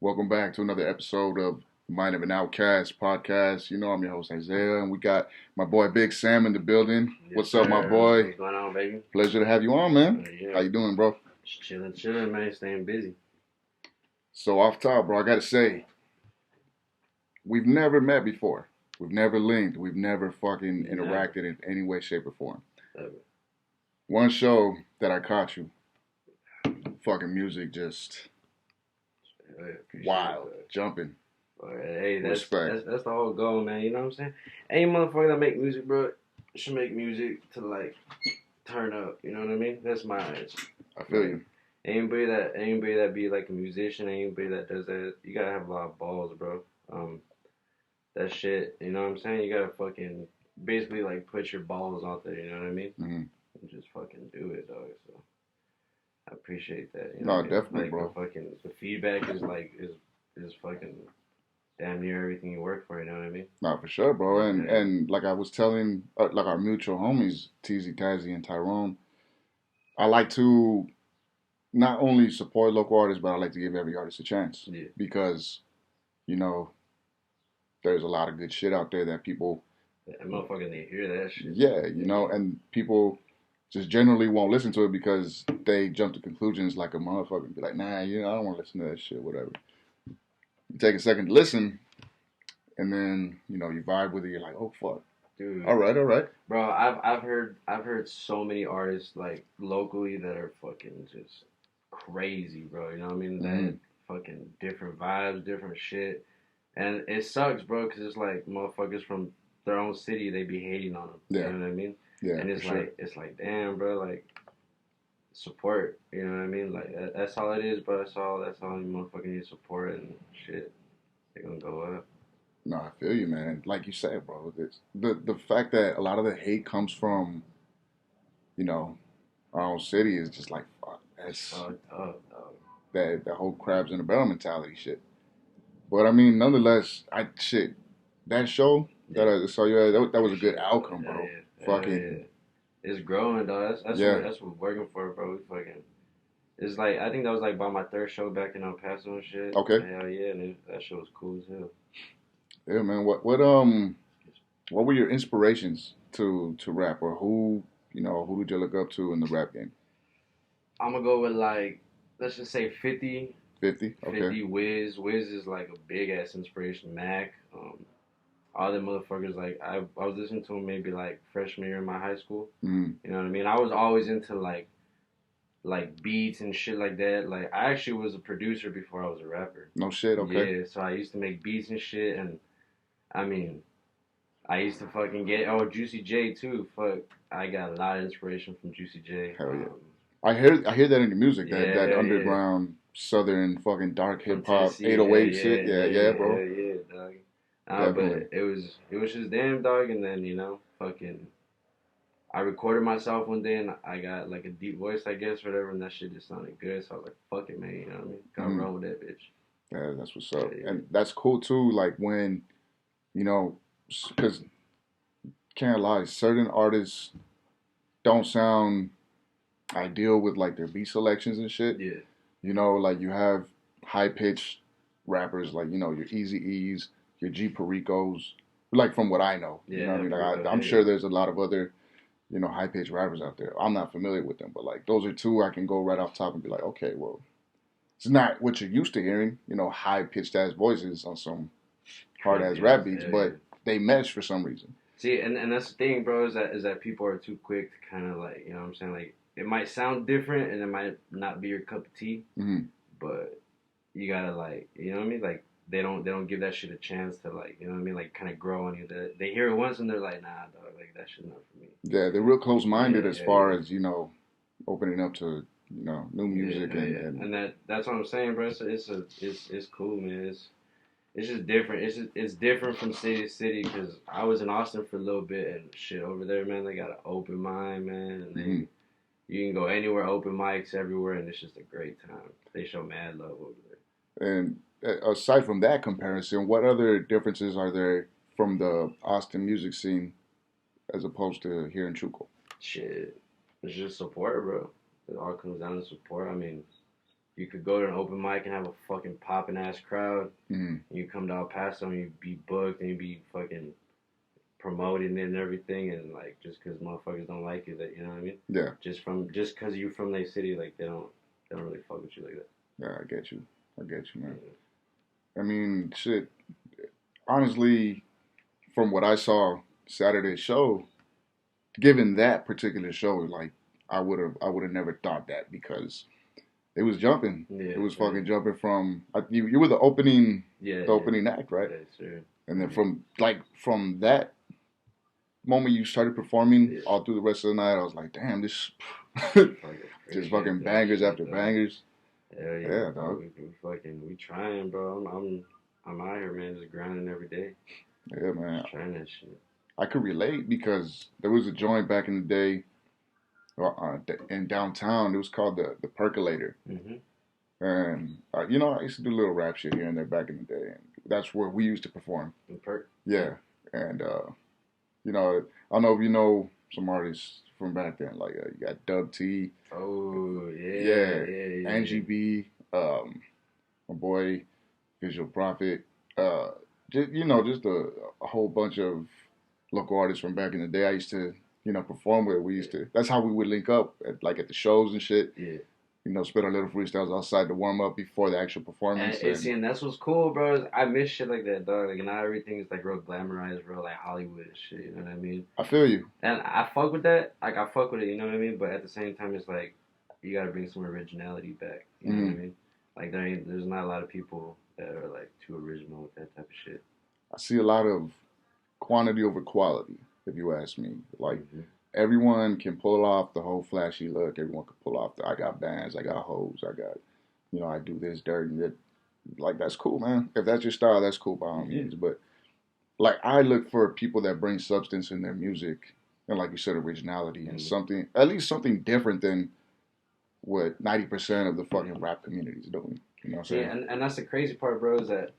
Welcome back to another episode of Mind of an Outcast podcast. You know, I'm your host, Isaiah, and we got my boy Big Sam in the building. Yes, What's up, my sir. boy? What's going on, baby? Pleasure to have you on, man. Yeah. How you doing, bro? Just chilling, man. Staying busy. So, off top, bro, I got to say, we've never met before. We've never linked. We've never fucking interacted in any way, shape, or form. Never. One show that I caught you, fucking music just wild, jumping. Hey, Respect. that's the whole goal, man. You know what I'm saying? Any motherfucker that make music, bro, should make music to like turn up. You know what I mean? That's my answer. I feel you. Anybody that be like a musician, anybody that does that, you gotta have a lot of balls, bro. That shit. You know what I'm saying? You gotta fucking basically like put your balls out there. You know what I mean? Mm-hmm. And just fucking do it, dog. So. I appreciate that. You No, know, definitely, like bro. the feedback is like is fucking damn near everything you work for. You know what I mean? No, for sure, bro. And Yeah. and like I was telling, like our mutual homies, TZ, Tazzy, and Tyrone, I like to not only support local artists, but I like to give every artist a chance Yeah. because you know there's a lot of good shit out there that people, That motherfucker they hear that shit. yeah, you know, and people just generally won't listen to it because they jump to conclusions like a motherfucker and be like, nah, you know, I don't want to listen to that shit, whatever. You take a second to listen, and then you vibe with it. You're like, oh fuck, Dude. all right. Bro, I've heard so many artists like locally that are fucking just crazy, bro. You know what I mean? Mm-hmm. That fucking different vibes, different shit, and it sucks, bro, because it's like motherfuckers from their own city they be hating on them. Yeah. You know what I mean? Yeah, And it's for sure. like damn, bro, like support. You know what I mean? Like that's all it is, bro. That's all you motherfucking need support and shit. They gonna go up. No, I feel you, man. Like you said, bro, it's the fact that a lot of the hate comes from, you know, our own city is just like fuck. That's Fucked up, dog. that whole crabs in a barrel mentality shit. But I mean, nonetheless, that show that I saw you at, that was a good outcome, bro. Fucking It's growing, dog. yeah. That's what we're working for, bro. We fucking. It's like I think that was like by my third show back in El Paso and shit. Okay. Hell yeah, and that show was cool as hell. Yeah, man. What were your inspirations to rap, or who did you look up to in the rap game? I'm gonna go with like let's just say 50. 50. Okay. 50 Wiz. Wiz is like a big ass inspiration. Mac. All the motherfuckers like I was listening to him maybe like freshman year in my high school. Mm-hmm. You know what I mean? I was always into like beats and shit like that. Like I actually was a producer before I was a rapper. No shit. Okay. Yeah, so I used to make beats and shit, and I mean, I used to fucking get Juicy J too. Fuck, I got a lot of inspiration from Juicy J. Hell yeah. I hear that in the music, that Yeah. underground southern fucking dark From hip hop Tennessee, 808 shit. Yeah, bro. Yeah, dog. Definitely. But it was just damn dog, and then fucking I recorded myself one day and I got like a deep voice, I guess, whatever, and that shit just sounded good. So I was like, fuck it, man, you know what I mean? Gotta Mhm. roll with that bitch. Yeah, that's what's up. Yeah. And that's cool too, like when, because can't lie, certain artists don't sound ideal with like their beat selections and shit. Yeah. Like you have high pitched rappers like, your Easy E's, your G Pericos, like from what I know. You know what I mean? Like I'm sure there's a lot of other high pitched rappers out there. I'm not familiar with them, but like those are two I can go right off top and be like, okay, well, it's not what you're used to hearing, high pitched ass voices on some hard ass rap beats, but they mesh for some reason. See, and that's the thing, bro, is that people are too quick to kind of like, you know what I'm saying? Like, it might sound different and it might not be your cup of tea, Mm-hmm. but you gotta like, you know what I mean? Like, they don't give that shit a chance to like, you know what I mean? Like, kind of grow on you. They hear it once and they're like, nah, dog, like that shit's not for me. Yeah, they're real close minded Yeah, as yeah, far yeah. as opening up to new music And that's what I'm saying, bro. It's cool, man. It's just different. It's different from city to city because I was in Austin for a little bit and shit over there, man. They got an open mind, man, and Mm-hmm. you can go anywhere, open mics everywhere, and it's just a great time. They show mad love over there. And aside from that comparison, what other differences are there from the Austin music scene as opposed to here in Chuco? Shit, it's just support, bro. It all comes down to support. I mean, you could go to an open mic and have a fucking popping ass crowd. Mm-hmm. You come to El Paso and you be booked and you be fucking promoting it and everything, and like just because motherfuckers don't like you, that you know what I mean? Yeah. Just because you're from their city, like they don't really fuck with you like that. Yeah, I get you, man. Yeah. I mean, shit. Honestly, from what I saw Saturday's show, given that particular show, like I would have never thought that because it was jumping. Yeah, it was fucking jumping from you were the opening opening act, right? Yeah, sure. And then from that moment you started performing all through the rest of the night, I was like, damn, this just fucking bangers after bangers. Hell yeah, dog. We trying, bro. I'm out here, man, just grinding every day. Yeah, man. Just trying that shit. I could relate because there was a joint back in the day in downtown. It was called the Percolator. Mm-hmm. And you know, I used to do a little rap shit here and there back in the day, and that's where we used to perform. Yeah, and you know, I don't know if you know some artists from back then, like you got Dub T. Oh yeah. Angie B. My boy Visual Prophet. Just a whole bunch of local artists from back in the day. I used to perform with. We used to. That's how we would link up at the shows and shit. Yeah. Spit our little freestyles outside to warm up before the actual performance. And that's what's cool, bro. I miss shit like that, dog. Like, now everything is like real glamorized, real like Hollywood and shit. You know what I mean? I feel you. And I fuck with that. Like, I fuck with it. You know what I mean? But at the same time, it's like you gotta bring some originality back. You know what I mean? Like, there's not a lot of people that are like too original with that type of shit. I see a lot of quantity over quality, if you ask me. Like. Mm-hmm. Everyone can pull off the whole flashy look. Everyone can pull off I got bands, I got hoes, I got, I do this dirt and that. Like, that's cool, man. If that's your style, that's cool by all means. But, like, I look for people that bring substance in their music and, like you said, originality and something, at least something different than what 90% of the fucking rap community is doing. You know what I'm saying? Yeah, and that's the crazy part, bro, is that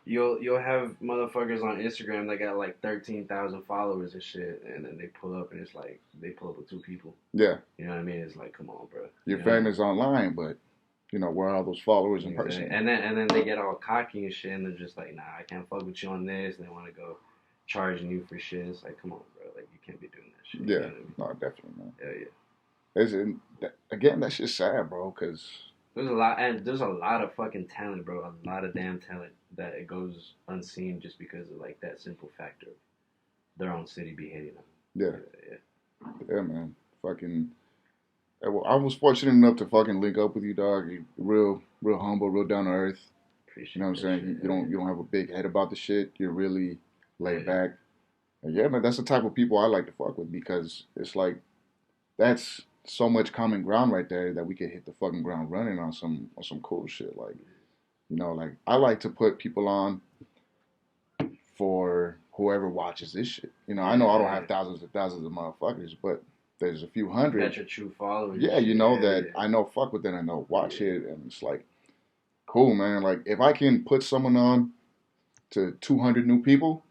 You'll have motherfuckers on Instagram that got like 13,000 followers and shit, and then they pull up and it's like they pull up with 2 people. Yeah. You know what I mean? It's like, come on, bro. You're famous online, but where are all those followers in person? And then they get all cocky and shit, and they're just like, nah, I can't fuck with you on this. And they want to go charging you for shit. It's like, come on, bro. Like, you can't be doing that shit. Yeah. You know what I mean? No, definitely, man. Yeah. Again, that's just sad, bro, because there's a lot of fucking talent, bro. A lot of damn talent that it goes unseen just because of like that simple factor of their own city behaving. Yeah, man. Fucking. Well, I was fortunate enough to fucking link up with you, dog. You real humble, real down to earth. Appreciate. You know what I'm saying? You don't have a big head about the shit. You're really laid back. And yeah, man, that's the type of people I like to fuck with because it's like that's so much common ground right there that we could hit the fucking ground running on some cool shit. Like, like I like to put people on for whoever watches this shit. I know I don't have thousands and thousands of motherfuckers, but there's a few hundred. That's your true followers. Yeah, that I know fuck with it, I know watch it, and it's like, cool, man. Like, if I can put someone on to 200 new people,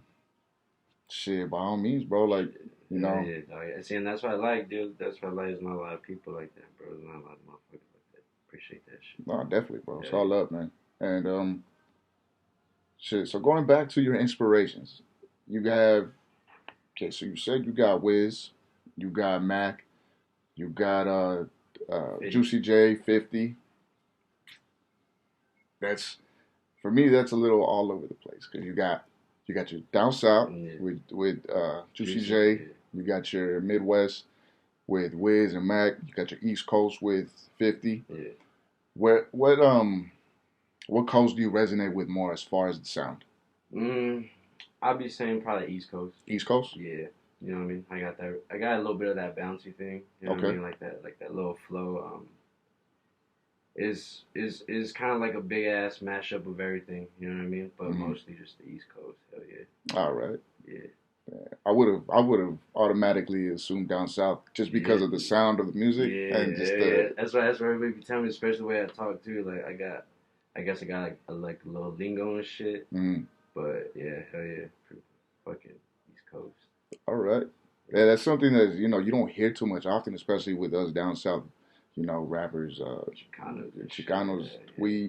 shit, by all means, bro. Like, Yeah, see, and that's what I like, dude. That's what I like. There's not a lot of people like that, bro. There's not a lot of motherfuckers like that. Appreciate that shit. No, definitely, bro. It's all up, man. And shit. So going back to your inspirations, you have. Okay, so you said you got Wiz, you got Mac, you got Juicy J, 50. That's for me. That's a little all over the place because you got your down south with Juicy J. Yeah. You got your Midwest with Wiz and Mac. You got your East Coast with 50. Yeah. What coast do you resonate with more as far as the sound? I'd be saying probably East Coast. East Coast? Yeah. You know what I mean? I got a little bit of that bouncy thing. You know what I mean? Like that little flow. Is kind of like a big ass mashup of everything. You know what I mean? But mostly just the East Coast. Hell yeah. All right. Yeah. I would have automatically assumed down south just because of the sound of the music and just That's why everybody be telling me, especially the way I talk too. Like I guess I got like a little lingo and shit. Mm-hmm. But yeah, hell yeah, fucking East Coast. All right. Yeah, that's something that you don't hear too much often, especially with us down south. rappers, Chicanos. Yeah.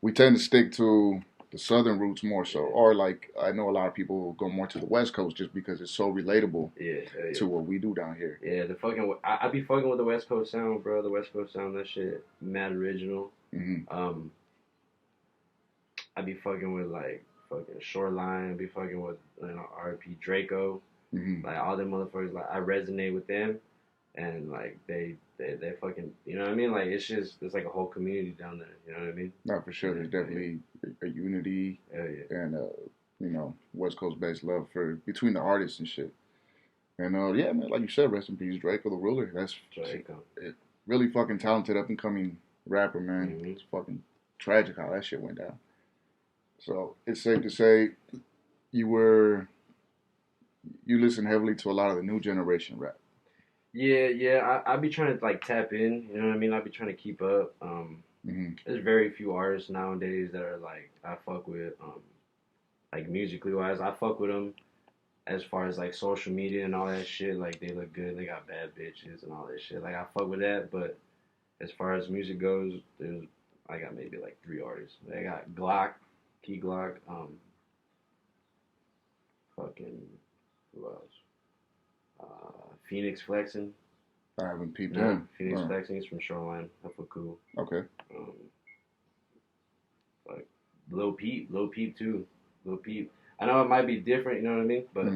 We tend to stick to the southern roots more so, or like I know a lot of people go more to the West Coast just because it's so relatable to what we do down here. Yeah, I be fucking with the West Coast sound, bro. The West Coast sound, that shit, mad original. Mm-hmm. I be fucking with like fucking Shoreline. I be fucking with RP Draco. Mm-hmm. Like all them motherfuckers, like I resonate with them, and like they fucking, you know what I mean? Like it's like a whole community down there. You know what I mean? No, for sure. There's definitely a unity and West Coast based love for between the artists and shit. And yeah, man, like you said, rest in peace, Draco the Ruler. That's really fucking talented up and coming rapper, man. Mm-hmm. It's fucking tragic how that shit went down. So it's safe to say you listen heavily to a lot of the new generation rap. Yeah. I be trying to like tap in. You know what I mean? I be trying to keep up. There's very few artists nowadays that are like I fuck with. Like musically wise, I fuck with them. As far as like social media and all that shit, like they look good. They got bad bitches and all that shit. Like I fuck with that. But as far as music goes, I got maybe like 3 artists. I got Glock, Key Glock, fucking who else? Phoenix Flexing. I haven't peeped him. Phoenix Flexing. He's from Shoreline. That's cool. Okay. Like Lil Peep too. Lil Peep. I know it might be different, you know what I mean? But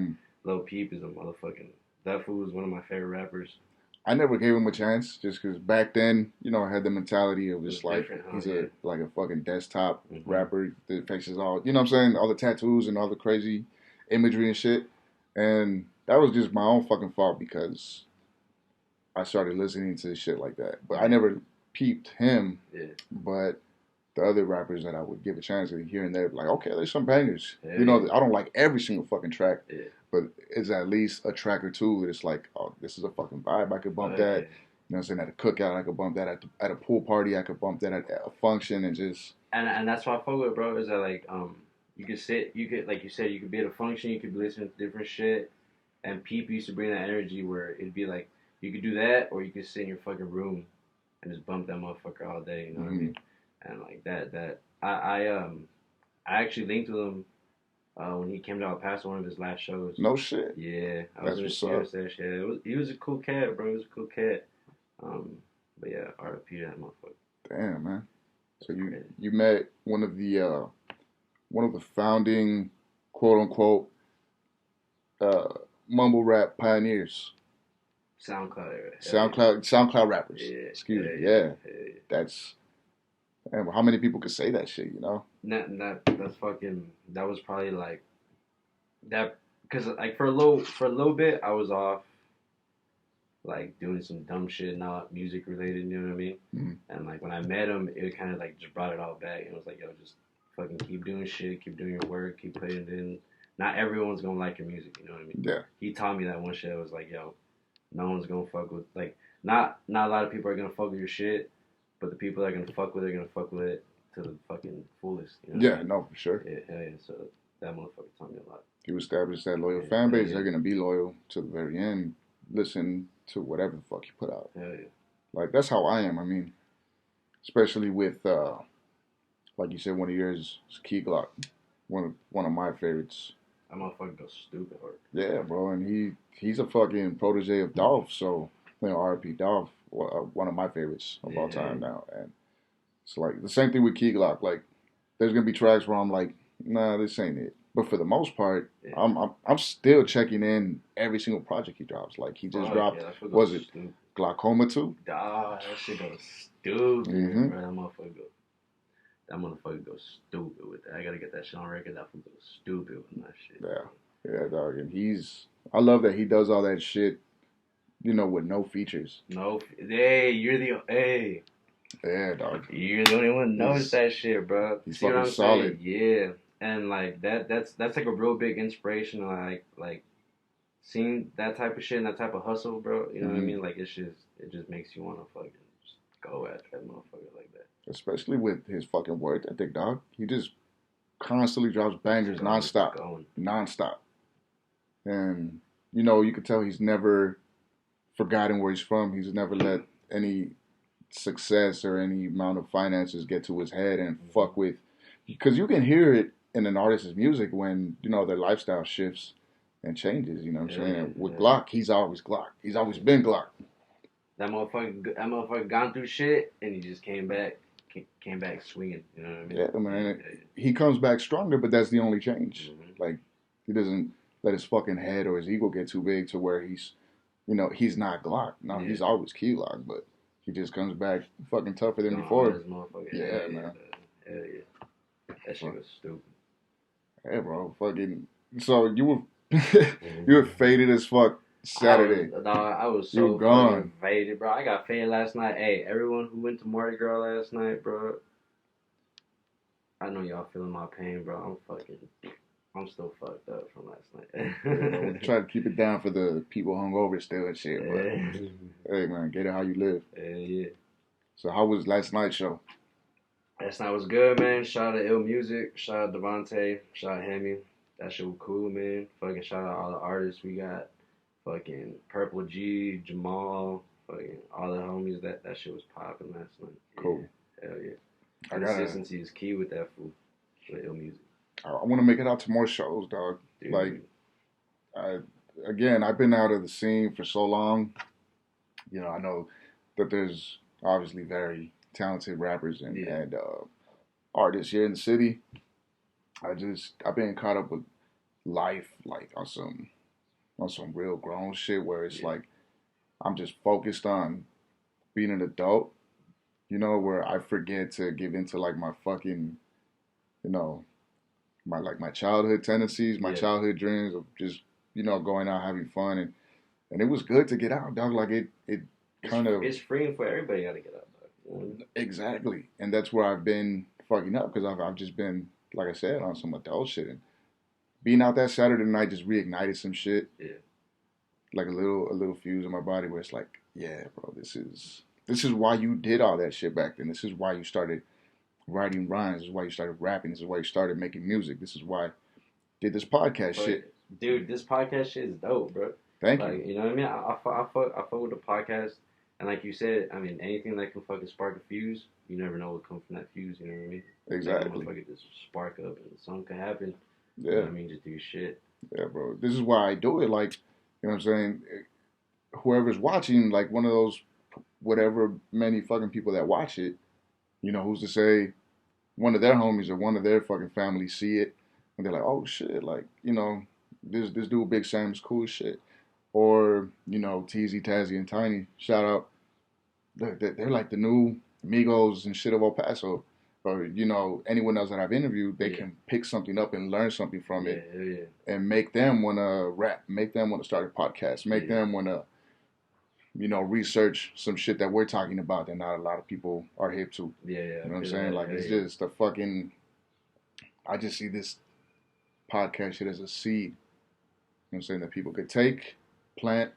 Lil Peep is a motherfucking. That fool is one of my favorite rappers. I never gave him a chance just because back then, I had the mentality of just like he's a fucking desktop rapper that faces all, you know what I'm saying, all the tattoos and all the crazy imagery and shit. And that was just my own fucking fault because I started listening to shit like that. But I never peeped him. Yeah. But the other rappers that I would give a chance to here and there, like, okay, there's some bangers. I don't like every single fucking track, but it's at least a track or two that it's like, oh, this is a fucking vibe. I could bump that. You know what I'm saying? At a cookout, I could bump that at a pool party. I could bump that at a function and just. And that's why I fuck with, bro. Is that like you could like you said, you could be at a function, you could be listening to different shit, and Peep used to bring that energy where it'd be like you could do that, or you could sit in your fucking room and just bump that motherfucker all day. You know what I mean? And like that I actually linked with him when he came to El Paso, one of his last shows. No shit. Yeah, I was in the studio. He was a cool cat, bro. He was a cool cat. But yeah, RIP that motherfucker. Damn, man. So you met one of the founding quote unquote mumble rap pioneers. SoundCloud rappers. Yeah, Excuse me. Yeah. That's. And how many people could say that shit, That was probably like that because like for a little bit I was off like doing some dumb shit, not music related, you know what I mean? Mm-hmm. And like when I met him, it kind of like just brought it all back. And it was like, yo, just fucking keep doing shit, keep doing your work, keep putting it in. Not everyone's gonna like your music, you know what I mean? Yeah. He taught me that one shit. I was like, yo, no one's gonna fuck with like not a lot of people are gonna fuck with your shit. But the people that are gonna fuck with it are gonna fuck with it to the fucking fullest. You know yeah, no, for sure. Yeah, hell yeah. So that motherfucker taught me a lot. You establish that loyal fan base, they're gonna be loyal to the very end. Listen to whatever the fuck you put out. Hell yeah. Like that's how I am. I mean, especially with like you said, one of yours is Key Glock, one of my favorites. That motherfucker goes stupid hard. Yeah, bro, and he's a fucking protege of Dolph, so R.I.P. Dolph. One of my favorites of all time now, and it's like the same thing with Key Glock. Like, there's gonna be tracks where I'm like, nah, this ain't it. But for the most part, I'm still checking in every single project he drops. Like he just dropped, was it stupid. Glaucoma 2? That shit goes stupid, bro. That motherfucker goes stupid with that. I gotta get that shit on record. That fool goes stupid with that shit. Yeah, dog. And I love that he does all that shit. With no features. Hey. Yeah, dog. You're the only one who knows that shit, bro. He's fucking solid. Yeah, and like that's like a real big inspiration. Like seeing that type of shit and that type of hustle, bro. You know what I mean? Like it just makes you want to fucking just go at that motherfucker like that. Especially with his fucking work ethic, dog. He just constantly drops bangers nonstop. And you could tell he's never forgotten where he's from. He's never let any success or any amount of finances get to his head and fuck with, because you can hear it in an artist's music when their lifestyle shifts and changes. You know what I'm saying? With Glock, he's always Glock. He's always been Glock. That motherfucker gone through shit and he just came back swinging. You know what I mean? Yeah, man. He comes back stronger, but that's the only change. Mm-hmm. Like, he doesn't let his fucking head or his ego get too big to where he's not Glock. No, he's always Key Glock, but he just comes back fucking tougher than before. Yeah, man. Hell yeah. That shit was stupid. Hey, bro, fucking. So you were you were faded as fuck Saturday. I was so fucking faded, bro. I got faded last night. Hey, everyone who went to Mardi Gras last night, bro. I know y'all feeling my pain, bro. I'm still fucked up from last night. Yeah, we try to keep it down for the people hungover still and shit. But hey, man, get it how you live. Yeah. So how was last night's show? Last night was good, man. Shout out to Ill Music. Shout out Devontae. Shout out Hemi. That shit was cool, man. Fucking shout out all the artists we got. Fucking Purple G, Jamal. Fucking all the homies. That shit was popping last night. Cool. Yeah. Hell yeah. Consistency is key with that fool. With Ill Music. I want to make it out to more shows, dog. Dude. Like, I've been out of the scene for so long. I know that there's obviously very talented rappers and artists here in the city. I've been caught up with life, like on some real grown shit where it's like I'm just focused on being an adult, where I forget to give into like my fucking, my childhood tendencies, my childhood dreams of just, going out having fun and it was good to get out, dog. Like it kind of it's freeing for everybody. Got to get out, dog. Exactly, and that's where I've been fucking up because I've just been, like I said, on some adult shit and being out that Saturday night just reignited some shit. Yeah, like a little fuse in my body where it's like, yeah, bro, this is why you did all that shit back then. This is why you started writing rhymes. This is why you started rapping. This is why you started making music. This is why I did this podcast shit. Dude, this podcast shit is dope, bro. Thank you. You know what I mean? I fuck with the podcast. And like you said, I mean, anything that can fucking spark a fuse, you never know what comes from that fuse, you know what I mean? Exactly. Fucking just spark up and something can happen. Yeah. You know what I mean? Just do shit. Yeah, bro. This is why I do it. Like, you know what I'm saying? Whoever's watching, like one of those, whatever many fucking people that watch it, who's to say one of their homies or one of their fucking family see it and they're like, oh shit, like, this dude Big Sam's cool as shit. Or, Teezy, Tazzy, and Tiny, shout out. They're like the new Migos and shit of El Paso. Or, anyone else that I've interviewed, they can pick something up and learn something from it. And make them want to rap. Make them want to start a podcast. Make them want to, research some shit that we're talking about that not a lot of people are hip to. Yeah. You know what I'm saying? Like, it's just a fucking... I just see this podcast shit as a seed. You know what I'm saying? That people could take... plant.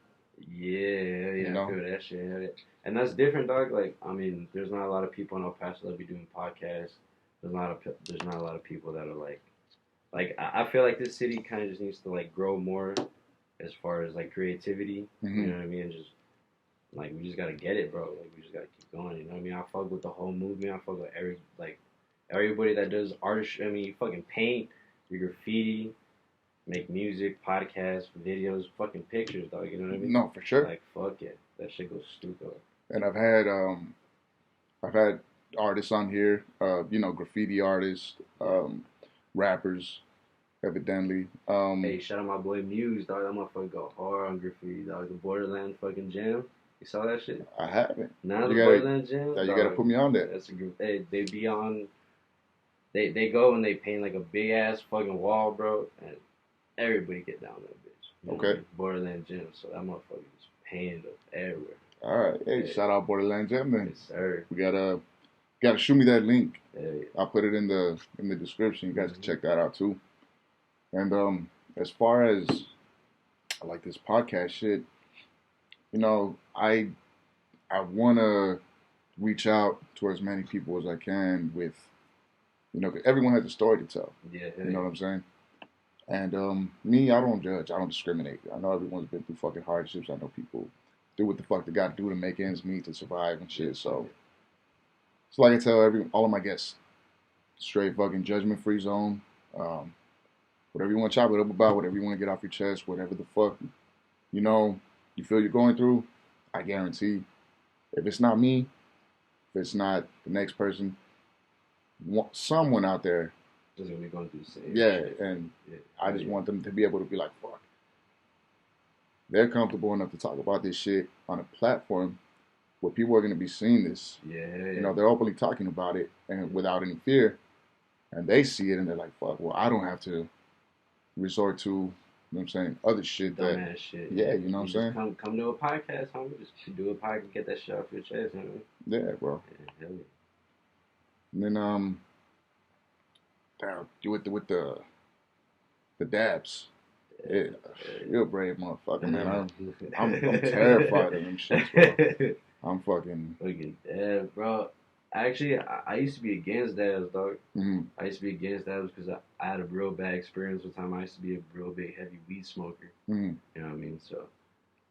Yeah, I feel that shit. And that's different, dog. Like, I mean, there's not a lot of people in El Paso that be doing podcasts. There's not a lot of people that are like I feel like this city kind of just needs to like grow more as far as like creativity. Mm-hmm. You know what I mean? And just like we just gotta get it, bro. Like we just gotta keep going. You know what I mean? I fuck with the whole movement. I fuck with everybody that does art. I mean, you fucking paint, you graffiti. Make music, podcasts, videos, fucking pictures, dog. You know what I mean? No, for sure. Like, fuck it. That shit goes stupid. And I've had artists on here, graffiti artists, rappers, evidently. Hey, shout out my boy Muse, dog. That motherfucker go hard on graffiti, dog. The Borderland fucking jam. You saw that shit? I haven't. Borderland jam? Yeah, you gotta put me on that. That's a group. They be on... They go and they paint like a big-ass fucking wall, bro, and everybody get down that bitch. Okay. Borderland Gym, so that motherfucker is paying up everywhere. All right. Hey, shout out Borderland Gym, man. Yes, sir. We gotta shoot me that link. Yeah. I'll put it in the description. You guys can check that out too. And as far as like this podcast shit, I wanna reach out to as many people as I can with, 'cause everyone has a story to tell. Yeah. You know what I'm saying? And me, I don't judge. I don't discriminate. I know everyone's been through fucking hardships. I know people do what the fuck they got to do to make ends meet, to survive and shit. So So like I tell all of my guests, straight fucking judgment free zone. Whatever you want to chop it up about, whatever you want to get off your chest, whatever the fuck you know you feel you're going through, I guarantee if it's not me, if it's not the next person, someone out there is gonna be going through the same. Yeah, shit. And I just want them to be able to be like, fuck. They're comfortable enough to talk about this shit on a platform where people are going to be seeing this. Yeah. You know, they're openly talking about it and without any fear. And they see it and they're like, fuck, well, I don't have to resort to, you know what I'm saying, other shit. Dumbass shit. Yeah, you know what I'm saying? Come to a podcast, homie. Just do a podcast, get that shit off your chest, man. Yeah, bro. Yeah, hell yeah. And then, with the dabs. Yeah, you're a brave motherfucker, man. I'm terrified of them shits, bro. I'm fucking dab, bro. Actually, I used to be against dabs, dog. Mm-hmm. I used to be against dabs because I had a real bad experience with time. I used to be a real big heavy weed smoker. Mm-hmm. You know what I mean? So,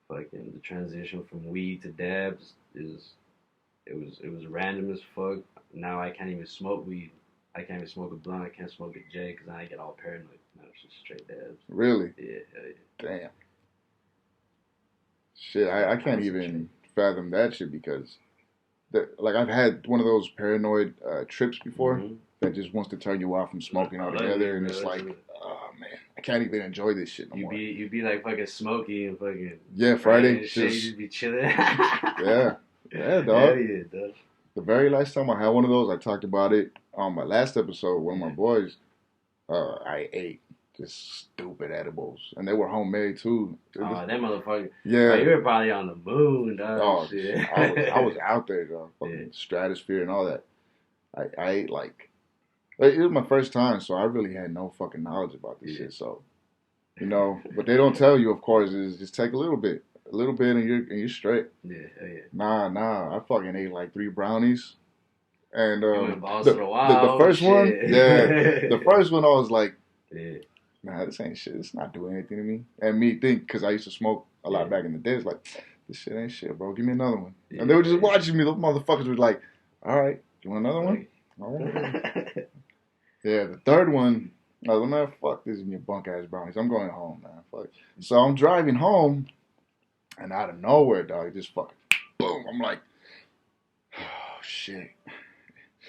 fucking the transition from weed to dabs it was random as fuck. Now I can't even smoke weed. I can't even smoke a blunt. I can't smoke a J because I get all paranoid. No, it's just straight dabs. Really? Yeah, hell yeah. Damn. Shit, I can't even fathom that shit because, like, I've had one of those paranoid trips before that just wants to turn you off from smoking altogether, and it's like, oh man, I can't even enjoy this shit no more. You'd be like fucking Smokey and fucking Friday, you just be chilling. yeah, dog. Hell yeah, dog. The very last time I had one of those, I talked about it on my last episode. One of my boys, I ate just stupid edibles, and they were homemade too. Oh, that motherfucker! Yeah, bro, you were probably on the moon, dog. Oh, shit. I was out there, dog. Fucking stratosphere and all that. I ate like it was my first time, so I really had no fucking knowledge about this shit. So, you know, what they don't tell you, of course, is just take a little bit, and you're straight. Yeah. Nah. I fucking ate like 3 brownies, and the first one, the first one I was like, nah, this ain't shit. It's not doing anything to me. And me think, because I used to smoke a lot back in the day, it's like, this shit ain't shit, bro. Give me another one. And they were just watching me. Those motherfuckers were like, all right, you want another one? All right. Yeah, the third one, I was like, man, fuck this and your bunk ass brownies. I'm going home, man. Fuck. So I'm driving home, and out of nowhere, dog, just fucking boom. I'm like, oh shit.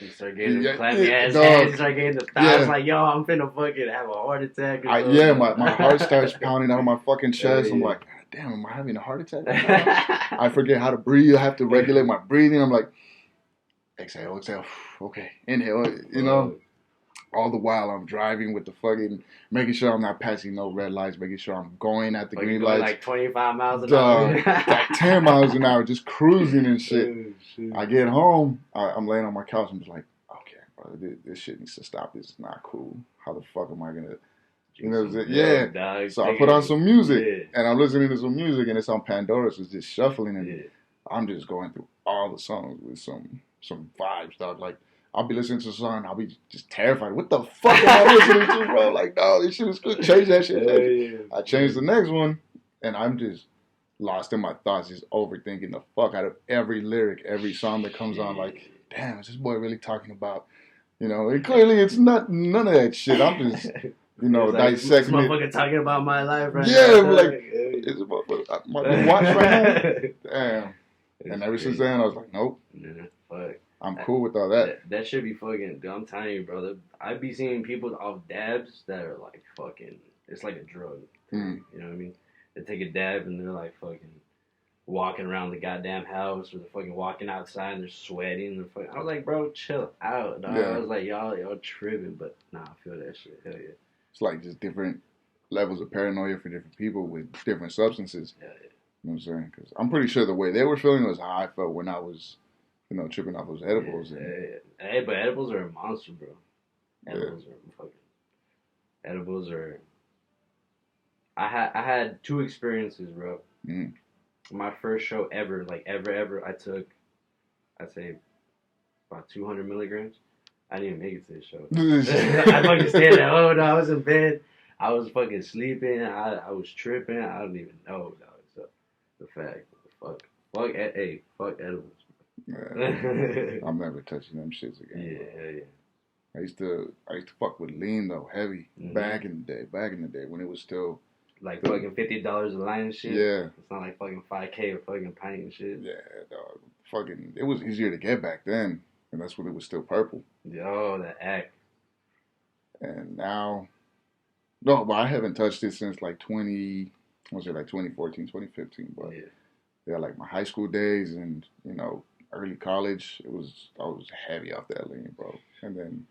You start getting the clappy ass hands. You start getting the thighs like, yo, I'm finna fucking have a heart attack. My heart starts pounding out of my fucking chest. I'm like, damn, am I having a heart attack right now? I forget how to breathe. I have to regulate my breathing. I'm like, exhale. Okay, inhale. You know, all the while I'm driving with the fucking, making sure I'm not passing no red lights, making sure I'm going at the green lights. Like 25 miles an hour. Like 10 miles an hour, just cruising and shit. I get home, I'm laying on my couch, I'm just like, okay, bro, this shit needs to stop. This is not cool. How the fuck am I gonna, you know, so I put on some music, and I'm listening to some music, and it's on Pandora, so it's just shuffling, and I'm just going through all the songs with some vibes, dog. Like, I'll be listening to a song, I'll be just terrified. What the fuck am I listening to, bro? Like, no, this shit is good. Change that shit. I changed the next one, and I'm just lost in my thoughts, just overthinking the fuck out of every lyric, every song that comes on. Like, damn, is this boy really talking about, you know, and clearly it's not none of that shit. I'm just, you know, dissecting it. Motherfucker talking about my life right now. Yeah, like, is it motherfucker watch right now? Damn. And ever since then, I was like, nope. Fuck. I'm cool with all that. That should be fucking, dude, I'm telling you, brother. I be seeing people off dabs that are like fucking, it's like a drug. You know what I mean? They take a dab and they're like fucking walking around the goddamn house, or they're fucking walking outside and they're sweating. And I was like, bro, chill out, dog. I was like, y'all tripping, but nah, I feel that shit. Hell yeah. It's like just different levels of paranoia for different people with different substances. Yeah. You know what I'm saying? Because I'm pretty sure the way they were feeling was how I felt when I was, you know, tripping off those edibles. Hey, but edibles are a monster, bro. Edibles are. I had 2 experiences, bro. My first show ever, like ever, I took, I'd say, about 200 milligrams. I didn't even make it to the show. I fucking stayed at home. I was in bed. I was fucking sleeping. I was tripping. I don't even know, dog. So the fact, fuck edibles. Yeah. I'm never touching them shits again. Yeah. I used to fuck with lean though, heavy. Back in the day when it was still like fucking $50 a line and shit. Yeah. It's not like fucking 5K a fucking pint and shit. Yeah, dog. Fucking, it was easier to get back then, and that's when it was still purple. Yo, that act. And now, no, but I haven't touched it since like 2014, 2015. But yeah, like my high school days and early college, I was heavy off that lean, bro. And then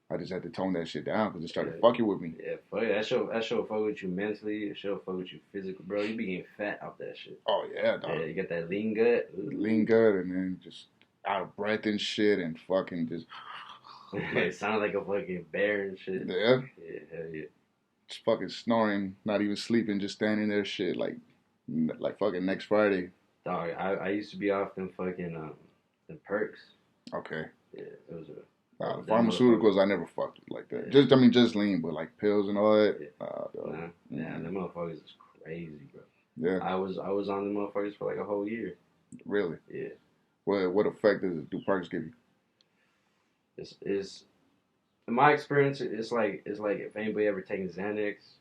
I just had to tone that shit down because it started fucking with me. Yeah, fuck it. That show fuck with you mentally. It show fuck with you physically, bro. You be getting fat off that shit. Oh yeah, dog. Yeah, you got that lean gut. Lean gut, and then just out of breath and shit, and fucking just. It sounded like a fucking bear and shit. Yeah. Yeah, hell yeah. Just fucking snoring, not even sleeping, just standing there, shit, like fucking next Friday. Dog, I used to be off them fucking them perks. Okay. Yeah, it was a. Pharmaceuticals I never fucked with like that. Yeah. Just lean, but like pills and all that. Yeah. Them motherfuckers is crazy, bro. Yeah. I was on them motherfuckers for like a whole year. Really? Yeah. What effect do perks give you? It's in my experience, it's like if anybody ever taken Xanax.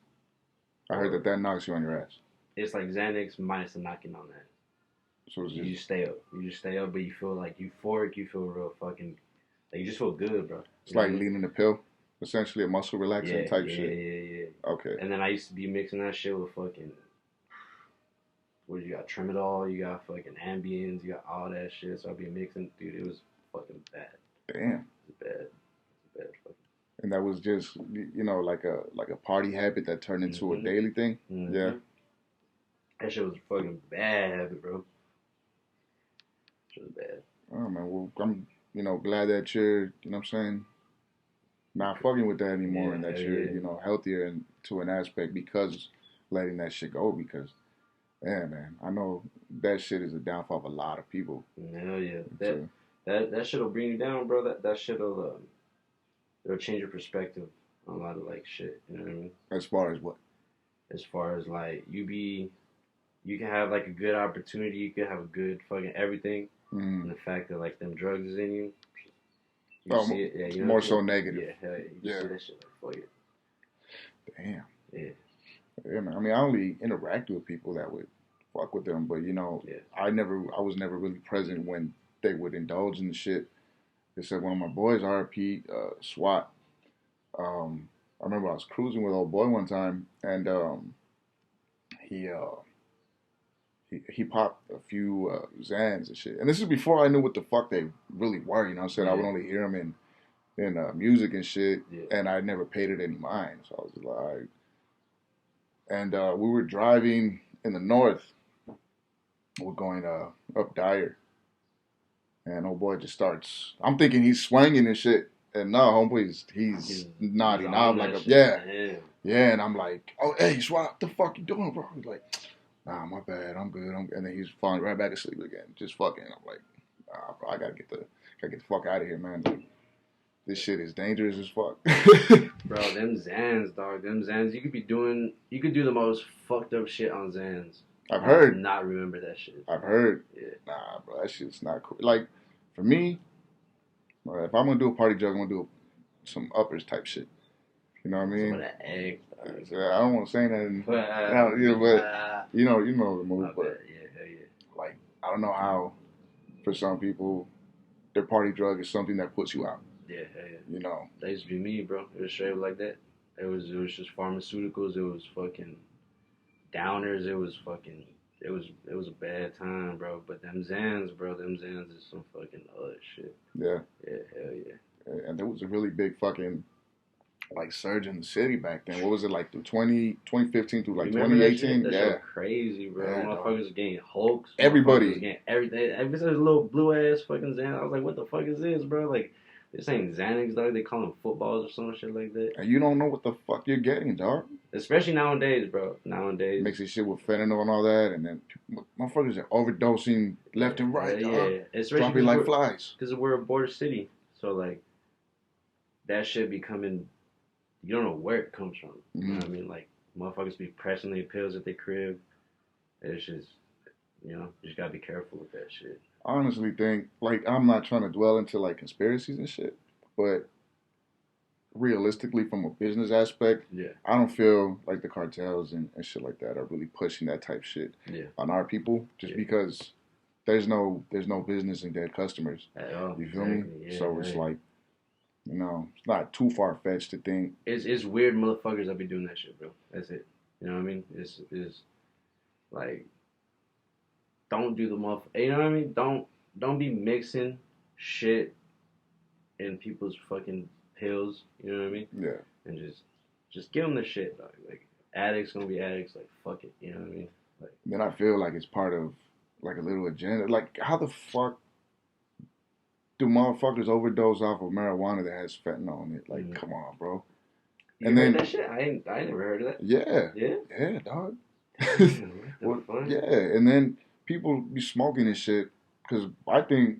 I heard that knocks you on your ass. It's like Xanax minus the knocking on that. So it's you just stay up. You just stay up, but you feel like euphoric. You feel real fucking. Like you just feel good, bro. It's like leaning a pill, essentially a muscle relaxant type shit. Yeah. Okay. And then I used to be mixing that shit with fucking. What you got? Tramadol. You got fucking Ambiens. You got all that shit. So I'd be mixing, dude. It was fucking bad. Damn. It was bad. Fucking. And that was just like a party habit that turned into a daily thing. Mm-hmm. Yeah. That shit was a fucking bad habit, bro. Shit was bad. Oh man, well I'm glad that you're, you know what I'm saying, not fucking with that anymore, and that you're, healthier and to an aspect because letting that shit go. Because, yeah, man, I know that shit is a downfall of a lot of people. Hell yeah, that shit'll bring you down, bro. That shit'll it'll change your perspective on a lot of like shit. You know what I mean? As far as what? As far as like you can have like a good opportunity, you can have a good fucking everything. And the fact that like them drugs is in you see it, yeah, more so negative. Yeah, hell yeah, you see that shit like fuck it. Damn. Yeah. Yeah, man. I mean, I only interact with people that would fuck with them, but I was never really present when they would indulge in the shit. They said one of my boys, RP, SWAT. I remember I was cruising with old boy one time, and he popped a few Xans and shit. And this is before I knew what the fuck they really were. You know what I'm saying? I would only hear them in music and shit, and I never paid it any mind. So I was like, all right. And we were driving in the north. We're going up Dyer. And old boy just starts, I'm thinking he's swinging and shit. And no, homeboy, he's nodding off like yeah. And I'm like, oh, hey, SWAT, what the fuck you doing, bro? He's like, nah, my bad, I'm good. And then he's falling right back asleep again, just fucking. I'm like, nah, bro, I gotta get the fuck out of here, man. Like, this shit is dangerous as fuck. Bro, them Xans, dog, you could do the most fucked up shit on Xans. I've heard. Not remember that shit. I've heard. Yeah. Nah, bro, that shit's not cool. Like, for me, if I'm gonna do a party drug, I'm gonna do some uppers type shit. You know what I mean? Some of that egg. I don't want to say that. But you know the move. But yeah. Like, I don't know how, for some people, their party drug is something that puts you out. Yeah. You know. That used to be me, bro. It was straight like that. It was just pharmaceuticals. It was fucking downers. It was a bad time, bro. But them Xans is some fucking other shit. Yeah. Yeah, hell yeah. And there was a really big fucking like surge in the city back then. What was it like through 2015 through like 2018? That shit crazy, bro. Yeah, motherfuckers was getting Hulks. Everybody. Was getting everything. Every single little blue ass fucking Xanax. I was like, what the fuck is this, bro? Like, this ain't Xanax, dog. They call them footballs or some shit like that. And you don't know what the fuck you're getting, dog. Especially nowadays, bro. Nowadays. Mixing shit with fentanyl and all that, and then motherfuckers are overdosing left and right, dog. Yeah. Especially dropping like flies. Because we're a border city. So, like, that shit be coming, you don't know where it comes from. You know what I mean? Like, motherfuckers be pressing their pills at their crib. It's just, you just gotta be careful with that shit. honestly think, like, I'm not trying to dwell into like conspiracies and shit, but realistically, from a business aspect, Yeah. I don't feel like the cartels and shit like that are really pushing that type shit on our people, just because there's no business in dead customers. At all. You feel me? Yeah, So it's like, it's not too far fetched to think. It's weird motherfuckers that be doing that shit, bro. That's it. You know what I mean? It's like, don't do the motherfucker. You know what I mean? Don't be mixing shit in people's fucking pills. You know what I mean? Yeah. And just give them the shit, dog. Like, addicts gonna be addicts. Like, fuck it. You know what I mean? Like, then I feel like it's part of like a little agenda. Like, how the fuck do motherfuckers overdose off of marijuana that has fentanyl in it? Like, come on, bro. You heard that shit? I never heard of that. Yeah. Yeah? Yeah, dog. What the fuck? Yeah, and then people be smoking this shit because I think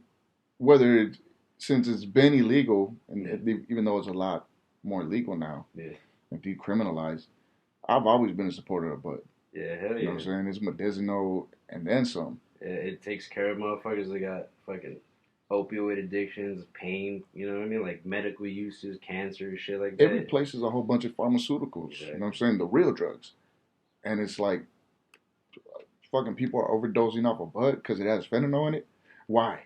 since it's been illegal, and even though it's a lot more legal now and decriminalized, I've always been a supporter of bud. Yeah, hell yeah. You know what I'm saying? It's medicinal and then some. Yeah, it takes care of motherfuckers that got fucking opioid addictions, pain, you know what I mean? Like medical uses, cancer, shit like that. It replaces a whole bunch of pharmaceuticals. Exactly. You know what I'm saying? The real drugs. And it's like, fucking people are overdosing off of bud because it has fentanyl in it. Why?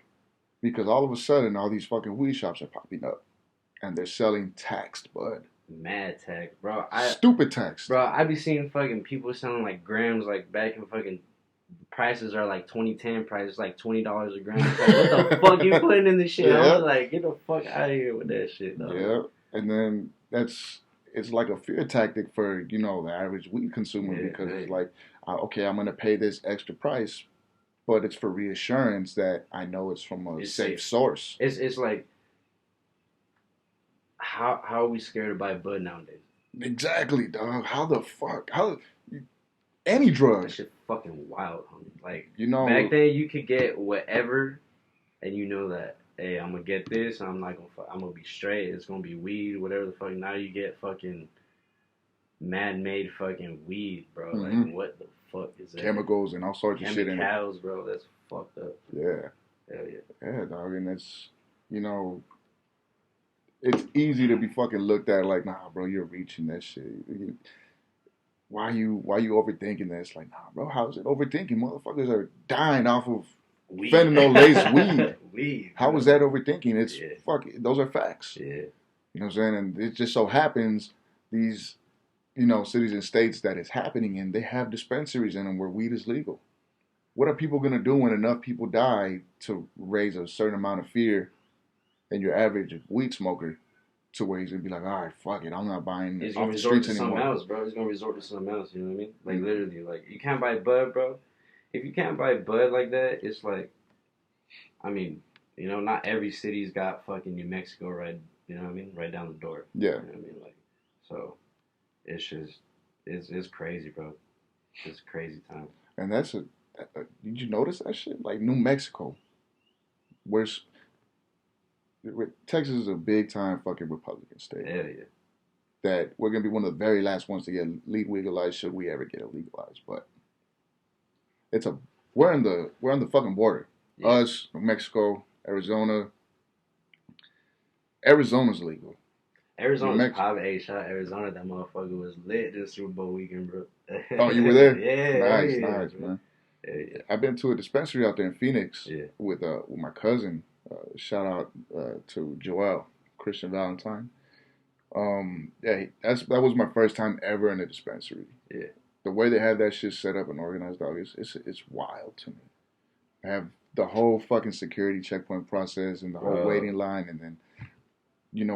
Because all of a sudden, all these fucking weed shops are popping up. And they're selling taxed bud. Mad tax, bro. Stupid tax. Bro, I be seeing fucking people selling like grams, like back in fucking prices are like 2010 prices, like $20 a gram. It's like, what the fuck you putting in this shit? Yeah. I was like, get the fuck out of here with that shit, dog. Yeah, and then it's like a fear tactic for, the average weed consumer because it's like, okay, I'm going to pay this extra price, but it's for reassurance that I know it's from a safe source. It's like, how are we scared to buy bud nowadays? Exactly, dog. How the fuck? Any drug? That shit fucking wild, homie. Like, back then you could get whatever, and you know that, hey, I'm gonna get this, and I'm gonna be straight. It's gonna be weed, whatever the fuck. Now you get fucking man-made fucking weed, bro. Mm-hmm. Like, what the fuck is that? Chemicals and all sorts of shit in it. Chemicals, bro. That's fucked up. Yeah. Hell yeah. Yeah, dog, and it's it's easy to be fucking looked at like, nah, bro, you're reaching that shit. Why you overthinking this? Like, nah, bro, how is it overthinking? Motherfuckers are dying off of fentanyl-laced weed. Weed. How is that overthinking? It's those are facts. Yeah. You know what I'm saying? And it just so happens these, cities and states that it's happening in, they have dispensaries in them where weed is legal. What are people going to do when enough people die to raise a certain amount of fear in your average weed smoker to where he's going to be like, all right, fuck it, I'm not buying he's off gonna the resort streets to anymore. Something else, bro. He's going to resort to something else, you know what I mean? Like, literally, like, you can't buy bud, bro. If you can't buy bud like that, it's like, I mean, not every city's got fucking New Mexico right, you know what I mean? Right down the door. Yeah. You know what I mean? Like, so, it's just, it's crazy, bro. It's a crazy time. And did you notice that shit? Like, New Mexico, Texas is a big time fucking Republican state. Hell yeah. That we're gonna be one of the very last ones to get legalized, should we ever get it legalized. But we're on the fucking border. Yeah. Us, New Mexico, Arizona. Arizona's legal. Arizona's probably shot Arizona. That motherfucker was lit this Super Bowl weekend, bro. Oh, you were there? Yeah. Nice, man. Yeah. I've been to a dispensary out there in Phoenix with my cousin. Shout out to Joel, Christian Valentine. That was my first time ever in a dispensary. Yeah. The way they have that shit set up and organized, dog, it's wild to me. I have the whole fucking security checkpoint process and the whole waiting line, and then,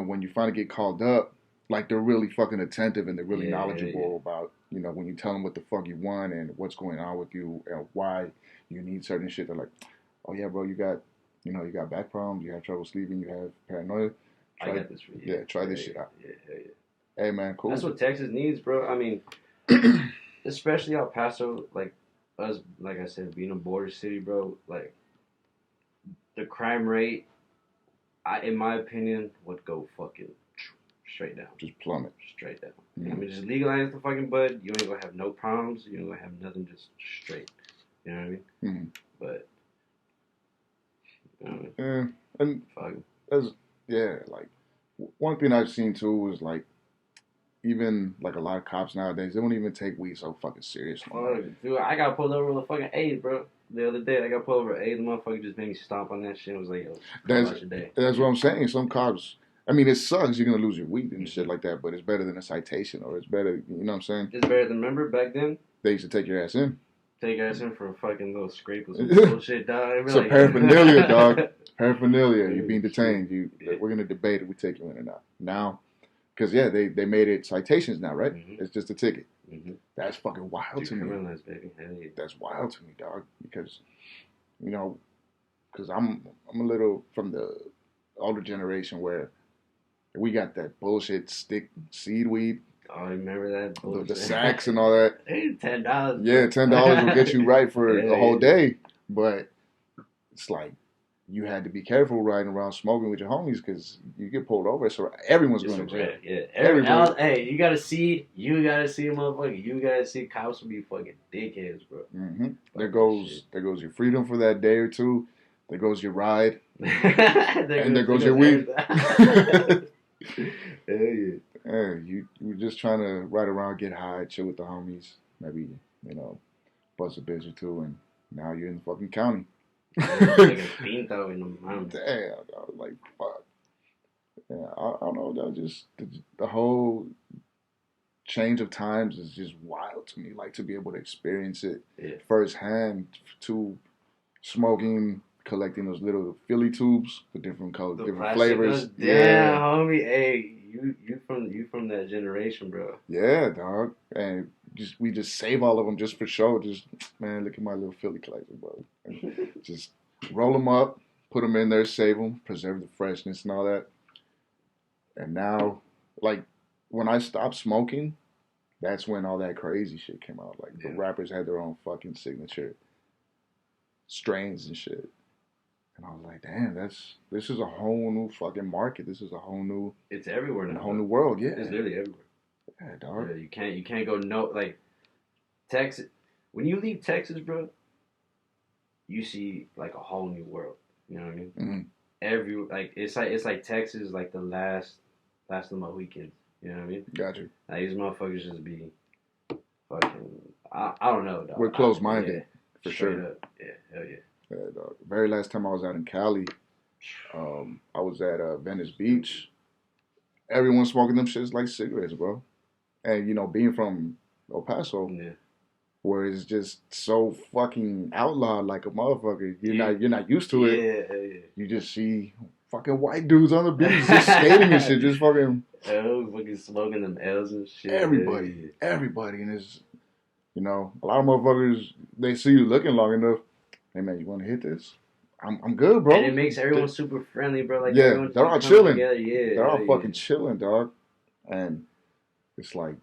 when you finally get called up, like, they're really fucking attentive and they're really knowledgeable about, when you tell them what the fuck you want and what's going on with you and why you need certain shit. They're like, oh yeah, bro, you got back problems, you have trouble sleeping, you have paranoia. I got this for you. Yeah, try this shit out. Yeah. Hey, man, cool. That's what Texas needs, bro. I mean, especially El Paso, like us, like I said, being a border city, bro. Like, the crime rate, in my opinion, would go fucking straight down. Just plummet. Straight down. Mm-hmm. I mean, just legalize the fucking bud. You ain't gonna have no problems. You ain't gonna have nothing. Just straight. You know what I mean? Mm-hmm. But Yeah, and as like one thing I've seen too is like even like a lot of cops nowadays, they don't even take weed so fucking serious. Dude, I got pulled over with a fucking AIDS, bro. The other day, I got pulled over with AIDS. The motherfucker just made me stomp on that shit and was like, yo, that's your day. That's what I'm saying. Some cops, I mean, it sucks. You're going to lose your weed and shit like that, but it's better than a citation or it's better, you know what I'm saying? It's better than, remember back then? They used to take your ass in. Take your ass in for a fucking little scrape or some bullshit, dog. It's like, paraphernalia, dog. Paraphernalia. You're being detained. We're going to debate if we take you in or not. Now, because, they made it citations now, right? Mm-hmm. It's just a ticket. Mm-hmm. That's fucking wild to me. Baby. Yeah. That's wild to me, dog. Because, because I'm a little from the older generation where we got that bullshit stick seed weed. Oh, remember that? The sacks and all that. $10. Yeah, $10 will get you right for a whole day. But it's like you had to be careful riding around smoking with your homies because you get pulled over. So everyone's going to jail. Yeah, everyone. Hey, you got to see. You got to see a motherfucker. You got to see cops will be fucking dickheads, bro. Mm-hmm. There goes your freedom for that day or two. There goes your ride. And there goes your weed. Yeah, you were just trying to ride around, get high, chill with the homies, maybe, bust a bitch or two, and now you're in the fucking county. Damn, like, fuck. Yeah, I don't know, though, just the whole change of times is just wild to me, like, to be able to experience it firsthand, to smoking, collecting those little Philly tubes with different colors, different flavors. Damn, homie, hey. You from that generation, bro. Yeah, dog. And we just save all of them just for show. Just, man, look at my little Philly collection, bro. And just roll them up, put them in there, save them, preserve the freshness and all that. And now, like, when I stopped smoking, that's when all that crazy shit came out. Like, the rappers had their own fucking signature strains and shit. And I was like, damn, this is a whole new fucking market. This is a whole new. It's everywhere now. A whole new world, yeah. It's literally everywhere. Yeah, dog. Yeah, you can't go like Texas. When you leave Texas, bro, you see like a whole new world. You know what I mean? Mm-hmm. It's like Texas is like the last of my weekends. You know what I mean? Got you. Like, these motherfuckers just be fucking. I don't know, dog. We're close-minded for sure. Up. Yeah, hell yeah. Yeah, dog. The very last time I was out in Cali, I was at Venice Beach. Everyone smoking them shits like cigarettes, bro. And being from El Paso, where it's just so fucking outlawed like a motherfucker. You're not used to it. Yeah. You just see fucking white dudes on the beach just skating and shit, just fucking. Fucking smoking them L's and shit. Everybody, and it's a lot of motherfuckers. They see you looking long enough. Hey man, you want to hit this? I'm good, bro. And it makes everyone super friendly, bro. Like, yeah, they're all chilling. Yeah, they're all fucking chilling, dog. And it's like,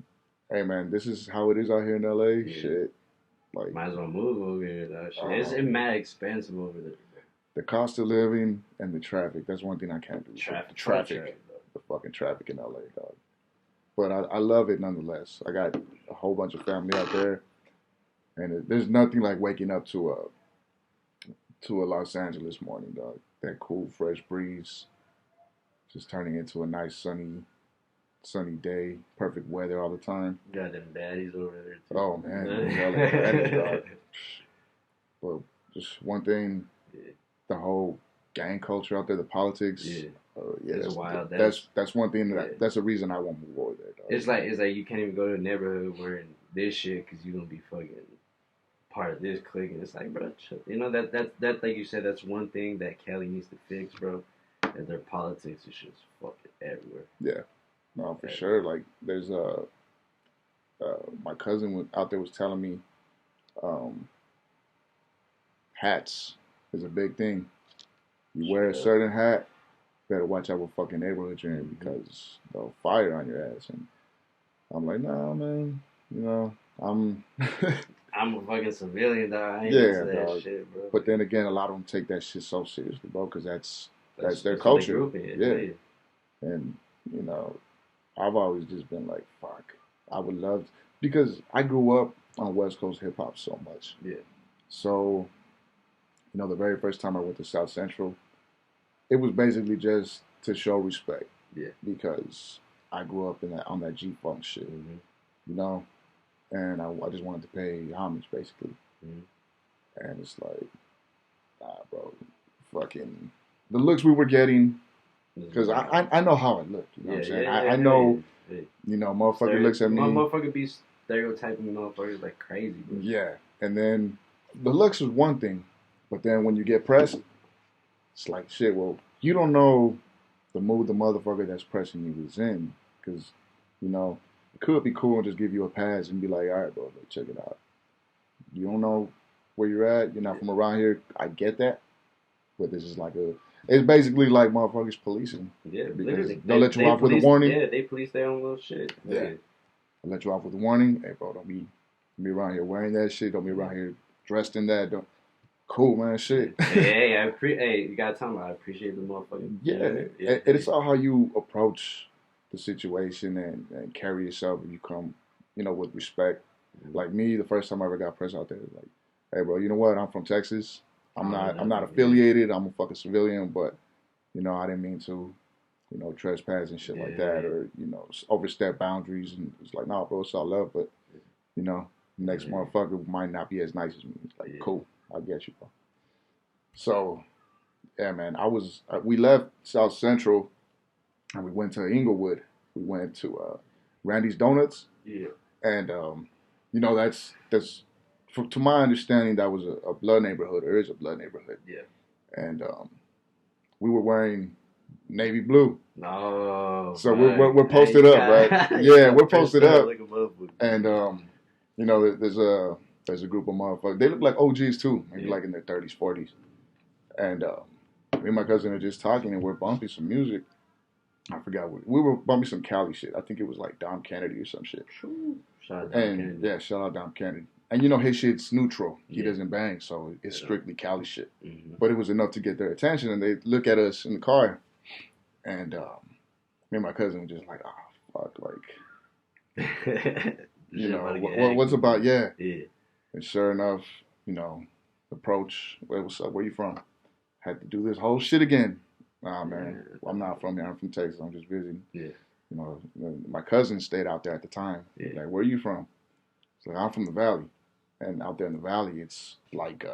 hey man, this is how it is out here in LA. Yeah. Shit, like, might as well move over here. That shit. It's mad expensive over there. The cost of living and the traffic. That's one thing I can't do. Traffic. The fucking traffic in LA, dog. But I love it nonetheless. I got a whole bunch of family out there, and there's nothing like waking up to a Los Angeles morning, dog. That cool, fresh breeze, just turning into a nice sunny day, perfect weather all the time. Got them baddies over there too. Oh man, baddies, dog. But just one thing, the whole gang culture out there, the politics. That's wild. That's one thing that's a reason I won't move over there, dog. It's like you can't even go to a neighborhood wearing this shit because you're gonna be fucking part of this clique, and it's like, bro, that like you said, that's one thing that Cali needs to fix, bro. And their politics is just fucking everywhere. Yeah, no, for sure. Like, there's my cousin out there was telling me, hats is a big thing. You wear a certain hat, better watch out what fucking neighborhood you're in because they'll fire on your ass. And I'm like, nah, man, I'm a fucking civilian, dog. I ain't into that shit, bro. But then again, a lot of them take that shit so seriously, bro, because that's their culture. Yeah. And, I've always just been like, fuck. I would love, because I grew up on West Coast hip hop so much. Yeah. So, the very first time I went to South Central, it was basically just to show respect. Yeah. Because I grew up in that on that G Funk shit, you know, and I just wanted to pay homage basically. And it's like, nah, bro, fucking the looks we were getting. Because I know how I look, you know what I'm saying? I know, you know, motherfucker looks at me. Motherfucker be stereotyping motherfuckers like crazy, bro. Yeah, and then the looks is one thing, but then when you get pressed, it's like, shit, well, you don't know the mood the motherfucker that's pressing you is in. Because, you know, it could be cool and just give you a pass and be like, all right, bro, check it out. You don't know where you're at. You're not from around here. I get that. But this is like it's basically like motherfuckers policing. Yeah, because they'll let you off with a warning. Yeah, they police their own little shit. Yeah. They'll let you off with a warning. Hey, bro, don't be around here wearing that shit. Don't be around here dressed in that. Don't. Cool, man, shit. Hey, you gotta tell me, I appreciate the motherfucker. Yeah. It's all how you approach the situation and carry yourself and you come, you know, with respect. Like me, the first time I ever got pressed out there, like, hey, bro, you know what? I'm from Texas. I'm not affiliated. I'm a fucking civilian, but you know, I didn't mean to, you know, trespass and shit like that, or you know, overstep boundaries. And it's like, nah, bro, it's all love, but you know, the next motherfucker might not be as nice as me. It's like, cool, I get you, bro. So, yeah, man, we left South Central, and we went to Inglewood. We went to Randy's Donuts. Yeah, and you know, that's. To my understanding, that was a blood neighborhood. Or is a blood neighborhood. Yeah. And we were wearing navy blue. No. So we're posted up, right? Yeah, we're posted up. Like and you know, there's a group of motherfuckers. They look like OGs too, maybe like in their 30s, 40s. And me and my cousin are just talking, and we're bumping some music. I forgot what we were bumping some Cali shit. I think it was like Dom Kennedy or some shit. Shout out Dom Kennedy. Yeah, shout out Dom Kennedy. And you know, his shit's neutral. He doesn't bang, so it's strictly Cali shit. But it was enough to get their attention, and they look at us in the car, and me and my cousin were just like, oh, fuck, like, you know, what's about, yeah. And sure enough, you know, approach, hey, what's up, where you from? Had to do this whole shit again. Nah, man, I'm not from here. I'm from Texas. I'm just visiting. Yeah. You know, my cousin stayed out there at the time. Yeah. Like, where are you from? It's like, I'm from the Valley. And out there in the Valley, it's like,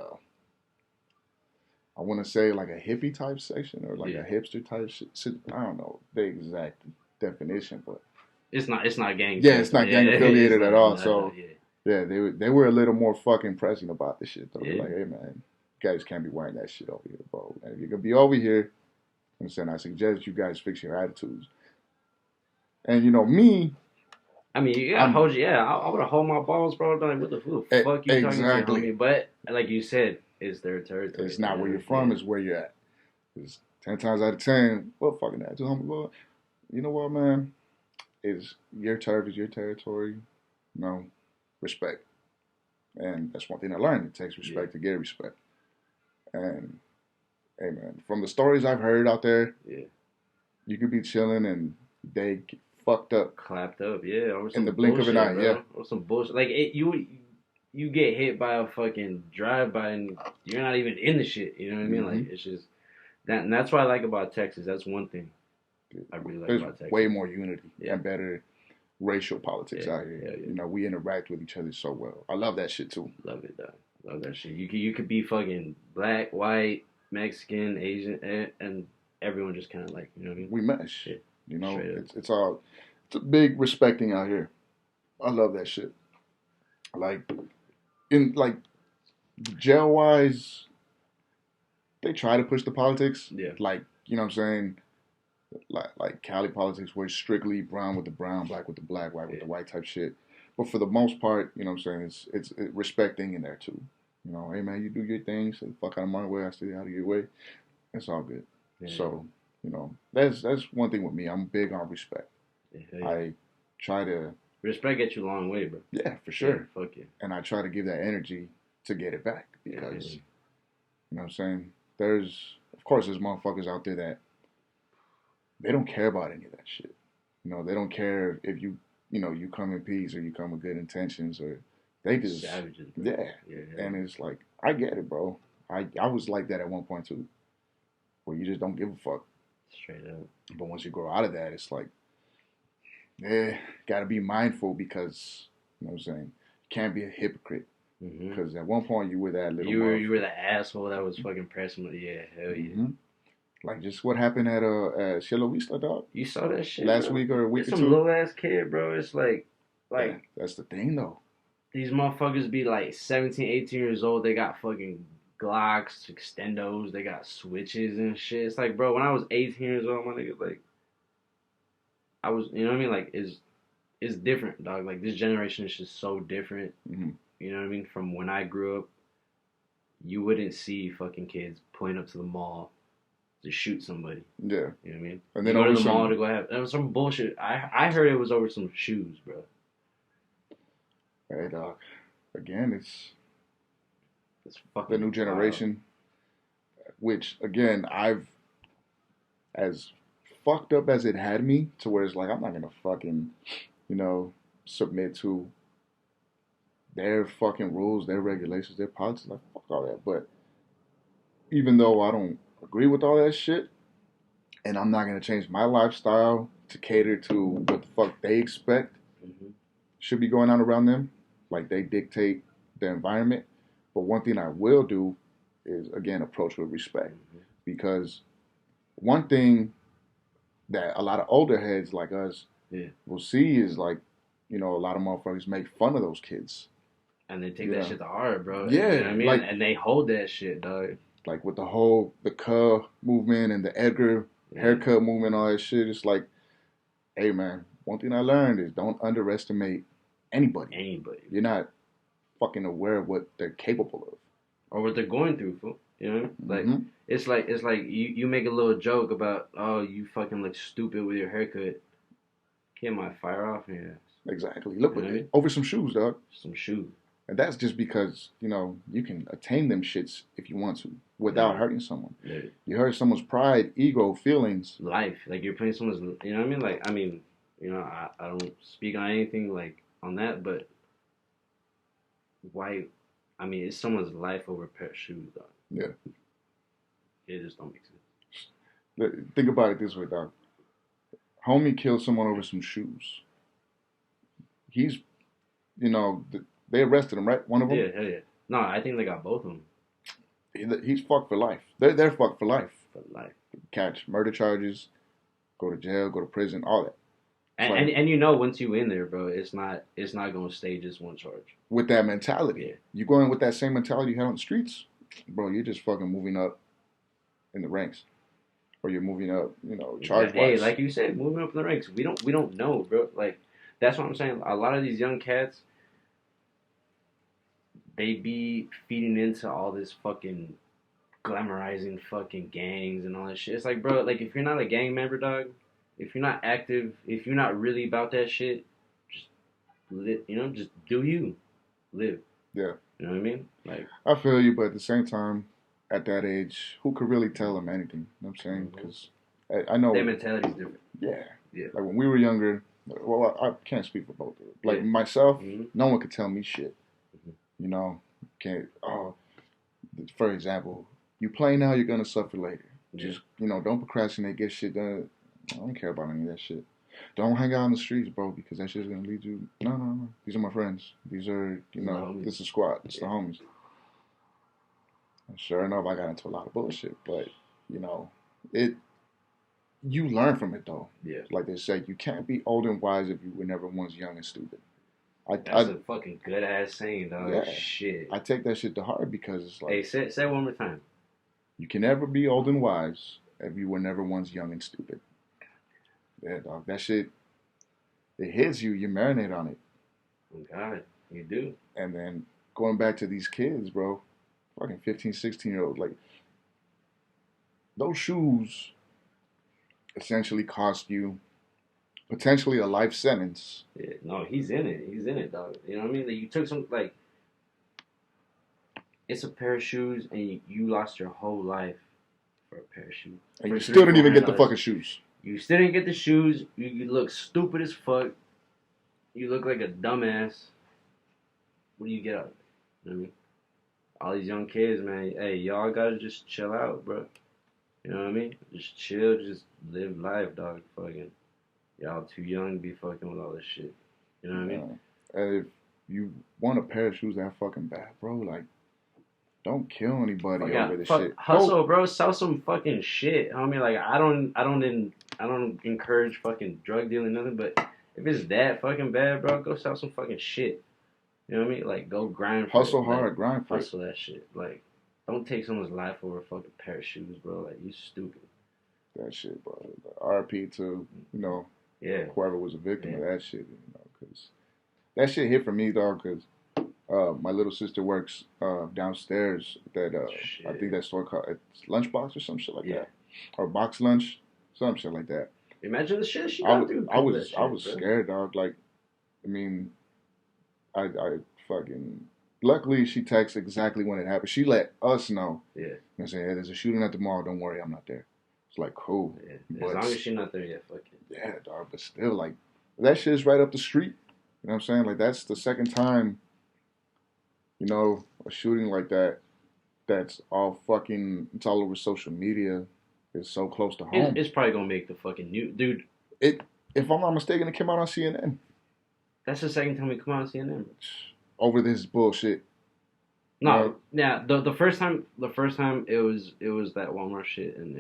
I want to say like a hippie type section or like a hipster type shit. I don't know the exact definition, but it's not gang. Yeah, it's not gang affiliated at all. So yeah, they were a little more fucking pressing about the shit though. They're like, hey man, you guys can't be wearing that shit over here, bro. And if you're gonna be over here, I suggest you guys fix your attitudes. And you know me. I mean, you gotta hold you. Yeah, I would have hold my balls, bro. Like, what the fuck you talking about, homie? But like you said, it's their territory. It's not where you're from. It's where you're at. It's 10 times out of 10. Well, fucking that, homie. Well, you know what, man? Is your turf is your territory. You know, respect. And that's one thing I learned. It takes respect to get respect. And hey, man, from the stories I've heard out there, you could be chilling and they get fucked up, clapped up, over some in the blink of an eye, bro. Or some bullshit. Like you get hit by a fucking drive-by and you're not even in the shit. You know what I mean? Like it's just that, and that's what I like about Texas. That's one thing I really like about Texas. Way more unity and better racial politics out here. Yeah. You know, we interact with each other so well. I love that shit too. Love it, dog. Love that shit. You could be fucking black, white, Mexican, Asian, and everyone just kind of like, you know what I mean? We mesh. Yeah. You know, it's a big respecting out here. I love that shit. Like, jail wise, they try to push the politics. Yeah. Like, you know what I'm saying? Like Cali politics, where it's strictly brown with the brown, black with the black, white with the white type shit. But for the most part, you know what I'm saying? It's respecting in there too. You know, hey man, you do your thing. Say fuck out of my way. I stay out of your way. It's all good. Yeah. So. You know, that's one thing with me. I'm big on respect. Yeah. I try to... Respect gets you a long way, bro. Yeah, for sure. Yeah, fuck yeah. And I try to give that energy to get it back. Because, you know what I'm saying? There's motherfuckers out there that they don't care about any of that shit. You know, they don't care if you come in peace or you come with good intentions, or they just... Savages, bro. Yeah. And it's like, I get it, bro. I was like that at one point too. where you just don't give a fuck. Straight up. But once you grow out of that, it's like, gotta be mindful because, you know what I'm saying, you can't be a hypocrite. Because at one point you were that little. You were the asshole that was fucking pressing. Yeah, hell yeah. Like just what happened at Cielo Vista, dog. You saw that shit last week or a week or two. Some little ass kid, bro. It's like yeah, that's the thing though. These motherfuckers be like 17, 18 years old. They got fucking Glocks, Extendos. They got switches and shit. It's like, bro, when I was 18 years old, my nigga, like, I was, you know what I mean? Like, it's different, dog. Like, this generation is just so different. You know what I mean? From when I grew up, you wouldn't see fucking kids pulling up to the mall to shoot somebody. Yeah. You know what I mean? And then go to the mall to go have... That was some bullshit. I heard it was over some shoes, bro. Hey, dog. Again, it's fucking the new generation. Wild. Which, again, I've... As fucked up as it had me, to where it's like, I'm not gonna fucking, you know, submit to their fucking rules, their regulations, their policies. Like, fuck all that. But even though I don't agree with all that shit, and I'm not gonna change my lifestyle to cater to what the fuck they expect should be going on around them, like they dictate the environment. But one thing I will do is, again, approach with respect. Because one thing that a lot of older heads like us will see is like, you know, a lot of motherfuckers make fun of those kids. And they take that shit to heart, bro. Yeah. You know what I mean? Like, and they hold that shit, dog. Like with the Cuh movement and the Edgar haircut movement, all that shit, it's like, hey man, one thing I learned is don't underestimate anybody. You're not fucking aware of what they're capable of. Or what they're going through, fool. You know? Like, it's like you make a little joke about, oh, you fucking look stupid with your haircut. Kid might fire off in your ass. Exactly. Look, over some shoes, dog. Some shoes. And that's just because, you know, you can attain them shits if you want to without hurting someone. Yeah. You hurt someone's pride, ego, feelings. Life. Like, you're putting someone's, you know what I mean? Like, I mean, you know, I don't speak on anything, like, on that, but why, I mean, it's someone's life over a pair of shoes, dog. Yeah. It just don't make sense. Think about it this way, dog. Homie killed someone over some shoes. He's, you know, they arrested him, right? One of them? Yeah, hell yeah. No, I think they got both of them. He's fucked for life. They're fucked for life. For life. Catch murder charges, go to jail, go to prison, all that. And you know, once you in there, bro, it's not gonna stay just one charge. With that mentality, you go in with that same mentality you had on the streets, bro. You're just fucking moving up in the ranks, or you're moving up, you know, charge wise. Hey, like you said, moving up in the ranks. We don't know, bro. Like, that's what I'm saying. A lot of these young cats, they be feeding into all this fucking glamorizing fucking gangs and all that shit. It's like, bro, like, if you're not a gang member, dog, if you're not active, if you're not really about that shit, just live, you know, just do you. Live. Yeah. You know what I mean? Like, I feel you, but at the same time, at that age, who could really tell them anything? You know what I'm saying? Because I know... Their mentality's different. Yeah. Yeah. Like, when we were younger, well, I can't speak for both of them. Like, myself, no one could tell me shit. You know? For example, you play now, you're going to suffer later. Just, you know, don't procrastinate, get shit done. I don't care about any of that shit. Don't hang out on the streets, bro, because that shit's gonna lead you. No. These are my friends. These are, you know, this is squad. It's the homies. And sure enough, I got into a lot of bullshit, but you know, you learn from it though. Yeah. Like they say, you can't be old and wise if you were never once young and stupid. That's a fucking good ass saying, dog. Yeah. Shit. I take that shit to heart because it's like. Hey, say it one more time. You can never be old and wise if you were never once young and stupid. Yeah, dog. That shit, it hits you. You marinate on it. Oh, God. You do. And then going back to these kids, bro. Fucking 15, 16-year-olds. Like, those shoes essentially cost you potentially a life sentence. Yeah, no, he's in it. He's in it, dog. You know what I mean? Like, you took some, like, it's a pair of shoes and you lost your whole life for a pair of shoes. And you still didn't even get the fucking shoes. You still didn't get the shoes. You look stupid as fuck. You look like a dumbass. What do you get out of it? You know what I mean? All these young kids, man. Hey, y'all gotta just chill out, bro. You know what I mean? Just chill, just live life, dog. Fucking, y'all too young to be fucking with all this shit. You know what I mean? And if you want a pair of shoes that fucking bad, bro, like, don't kill anybody over this shit. Hustle, bro. Sell some fucking shit. I mean, like, I don't encourage fucking drug dealing, nothing. But if it's that fucking bad, bro, go sell some fucking shit. You know what I mean? Like, go grind. Hustle hard, grind for it. Hustle that shit. Like, don't take someone's life over a fucking pair of shoes, bro. Like, you stupid. That shit, bro. RP to, you know, whoever was a victim of that shit, you know, because that shit hit for me, dog, because my little sister works downstairs at that, I think that store called it's Lunchbox or some shit like that. Or Box Lunch, some shit like that. Imagine the shit she got through. I was scared, dog. Like, I mean, I fucking... Luckily, she texted exactly when it happened. She let us know. Yeah. You know what I'm saying? Hey, there's a shooting at the mall. Don't worry, I'm not there. It's like, cool. Yeah. As long as she's not there yet, fuck it. Yeah, dog. But still, like, that shit's right up the street. You know what I'm saying? Like, that's the second time, you know, a shooting like that, that's all fucking, it's all over social media. It's so close to home. It's probably gonna make the fucking news. Dude. If I'm not mistaken, it came out on CNN. That's the second time it come out on CNN. Over this bullshit. No, yeah. The first time it was that Walmart shit, and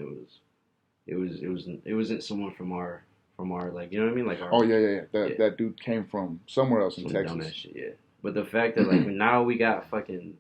it wasn't someone from our like, you know what I mean, like our. That dude came from somewhere else in Texas. Dumbass shit, yeah. But the fact that like now we got fucking